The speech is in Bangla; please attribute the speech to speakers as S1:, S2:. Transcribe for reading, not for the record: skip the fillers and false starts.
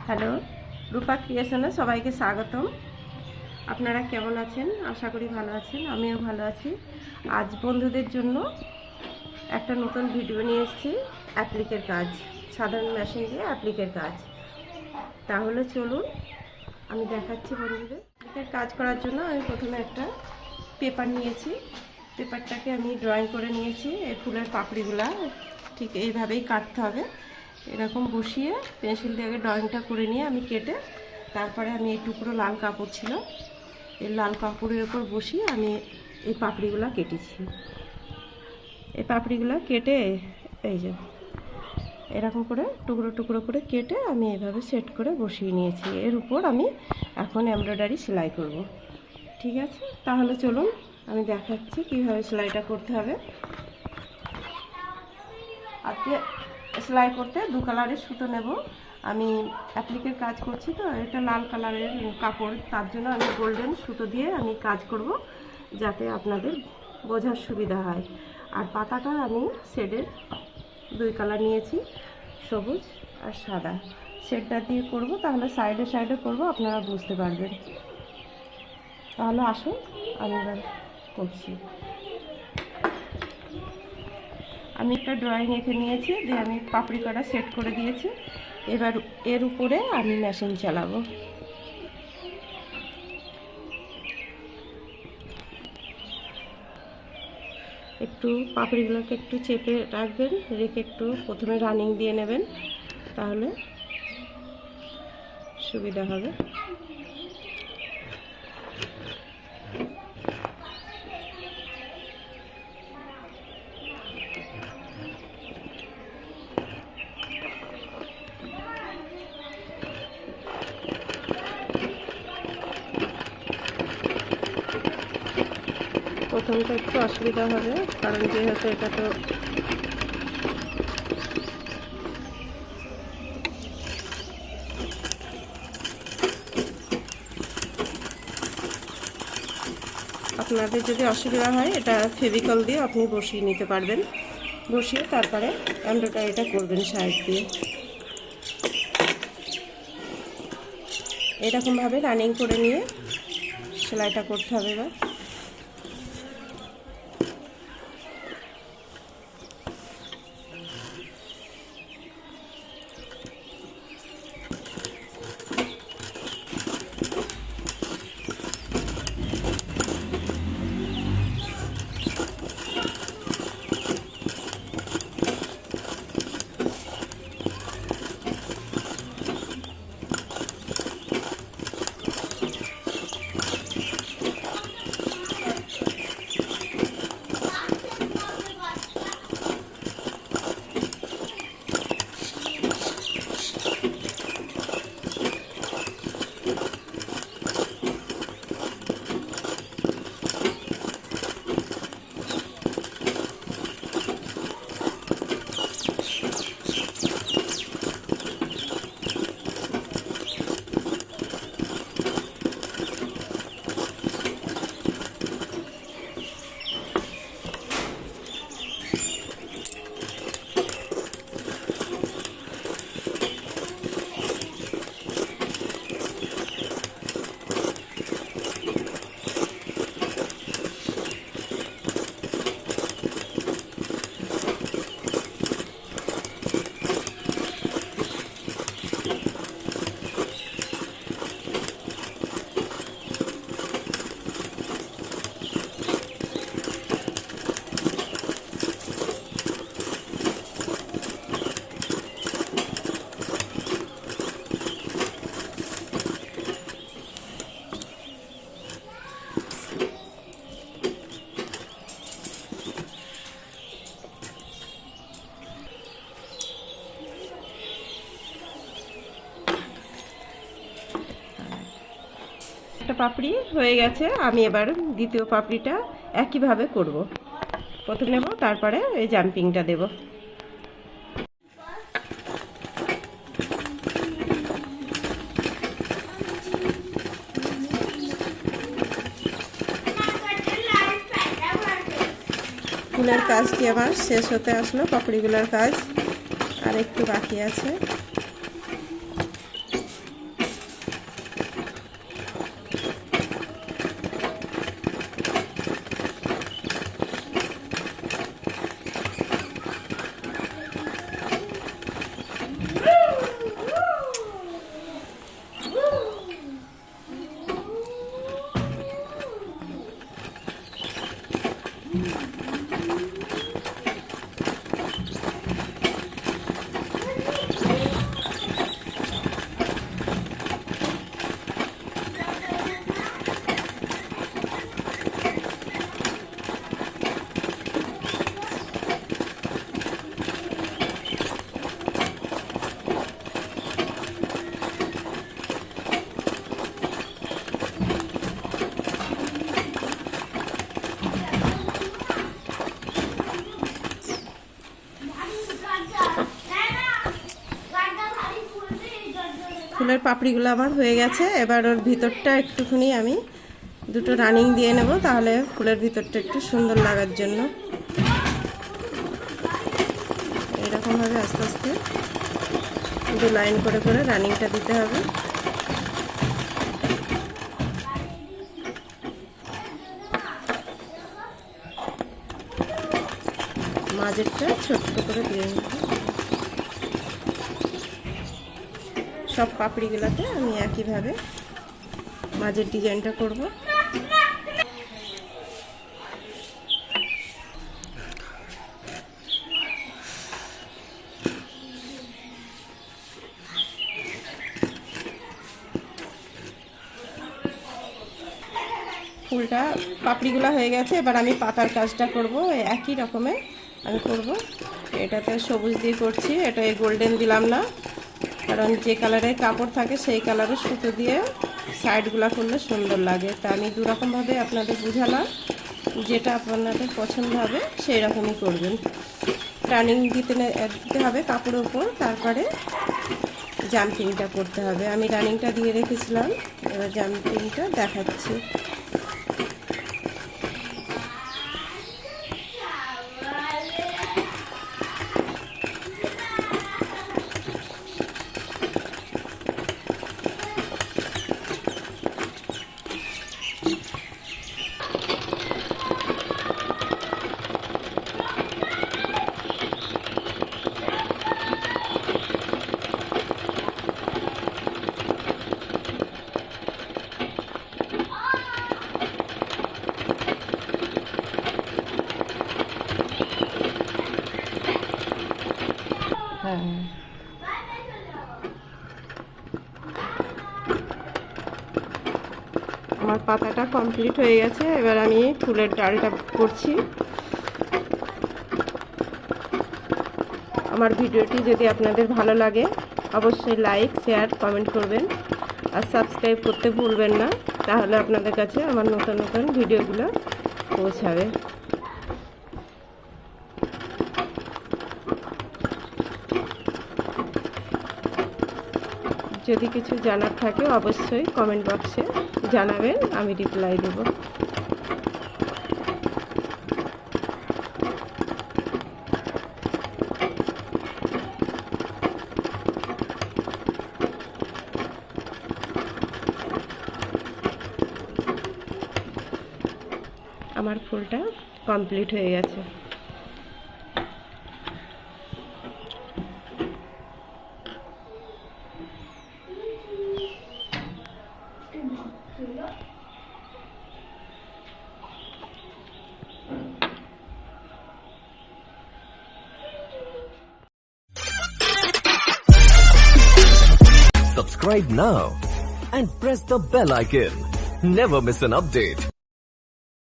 S1: হ্যালো, রূপা ক্রিয়েশনে সবাইকে স্বাগতম। আপনারা কেমন আছেন? আশা করি ভালো আছেন, আমিও ভালো আছি। আজ বন্ধুদের জন্য একটা নতুন ভিডিও নিয়ে এসেছি, অ্যাপ্লিকের কাজ, সাধারণ মেশিন দিয়ে অ্যাপ্লিকের কাজ। তাহলে চলুন আমি দেখাচ্ছি বন্ধুদের। অ্যাপ্লিকের কাজ করার জন্য আমি প্রথমে একটা পেপার নিয়েছি। পেপারটাকে আমি ড্রয়িং করে নিয়েছি। এই ফুলের পাপড়িগুলা ঠিক এইভাবেই কাটতে হবে। এরকম বসিয়ে পেন্সিল দিয়ে আগে ড্রয়িংটা করে নিয়ে আমি কেটে, তারপরে আমি এই টুকরো লাল কাপড় ছিল, এই লাল কাপড়ের উপর বসিয়ে আমি এই পাপড়িগুলো কেটেছি। এই পাপড়িগুলো কেটে এই যে এরকম করে টুকরো টুকরো করে কেটে আমি এইভাবে সেট করে বসিয়ে নিয়েছি। এর উপর আমি এখন এমব্রয়ডারি সেলাই করব। ঠিক আছে, তাহলে চলুন আমি দেখাচ্ছি কীভাবে সেলাইটা করতে হবে। আজকে সেলাই করতে দু কালারের সুতো নেব। আমি অ্যাপ্লিকের কাজ করছি তো, এটা লাল কালারের কাপড়, তার জন্য আমি গোল্ডেন সুতো দিয়ে আমি কাজ করব, যাতে আপনাদের বোঝার সুবিধা হয়। আর পাতাটা আমি শেডের দুই কালার নিয়েছি, সবুজ আর সাদা। শেডটা দিয়ে করব, তাহলে সাইডে সাইডে করব, আপনারা বুঝতে পারবেন। তাহলে আসুন আমি এবার করছি। আমি একটা ড্রয়িং এঁকে নিয়েছি, দিয়ে আমি পাপড়ি কটা সেট করে দিয়েছি। এবার এর উপরে আমি মেশিন চালাবো। একটু পাপড়িগুলোকে একটু চেপে রাখবেন, রেখে একটু প্রথমে রানিং দিয়ে নেবেন, তাহলে সুবিধা হবে। প্রথমটা একটু অসুবিধা হবে, কারণ যেহেতু এটা তো আপনাদের যদি অসুবিধা হয়, এটা ফেভিকল দিয়ে আপনি বসিয়ে নিতে পারবেন। বসিয়ে তারপরে এমব্রয়ডারিটা করবেন সাইড দিয়ে। এরকমভাবে রানিং করে নিয়ে সেলাইটা করতে হবে। এবার একটা পাপড়ি হয়ে গেছে, আমি এবার দ্বিতীয় পাপড়িটা একইভাবে করব। প্রথমে নেব, তারপরে এই জাম্পিংটা দেব। ফুলের কাজটি আমার শেষ হতে আসলো, পাপড়িগুলোর কাজ আর একটু বাকি আছে। ফুলের পাপড়িগুলো আমার হয়ে গেছে। এবার ওর ভিতরটা একটুখানি আমি দুটো রানিং দিয়ে নেব, তাহলে ফুলের ভিতরটা একটু সুন্দর লাগার জন্য। এরকমভাবে আস্তে আস্তে দু লাইন করে করে রানিংটা দিতে হবে। মাঝেরটা ছোট্ট করে দিয়ে নেব। সব পাপড়িগুলোতে আমি একইভাবে মাঝের ডিজাইনটা করব। ফুলটা পাপড়িগুলো হয়ে গেছে, এবার আমি পাতার কাজটা করব। একই রকমের আমি করব। এটাতে সবুজ দিয়ে করছি, এটা গোল্ডেন দিলাম না, কারণ যে কালারের কাপড় থাকে সেই কালারের সুতো দিয়ে সাইডগুলো করলে সুন্দর লাগে। তা আমি দুরকমভাবে আপনাদের বুঝালাম, যেটা আপনাদের পছন্দ হবে সেই রকমই করবেন। টার্নিং দিতে হবে কাপড়ের উপর, তারপরে জাম্পিংটা করতে হবে। আমি রানিংটা দিয়ে রেখেছিলাম, এবার জাম্পিংটা দেখাচ্ছি। আমার পাতাটা কমপ্লিট হয়ে গেছে, এবার আমি ফুলের ডালটা করছি। আমার ভিডিওটি যদি আপনাদের ভালো লাগে অবশ্যই লাইক, শেয়ার, কমেন্ট করবেন আর সাবস্ক্রাইব করতে ভুলবেন না, তাহলে আপনাদের কাছে আমার নতুন নতুন ভিডিওগুলো পৌঁছাবে। যদি কিছু জানার থাকে অবশ্যই কমেন্ট বক্সে জানাবেন, আমি রিপ্লাই দেব। আমার ফুলটা কমপ্লিট হয়ে গেছে।
S2: Subscribe now and press the bell icon. Never miss an update.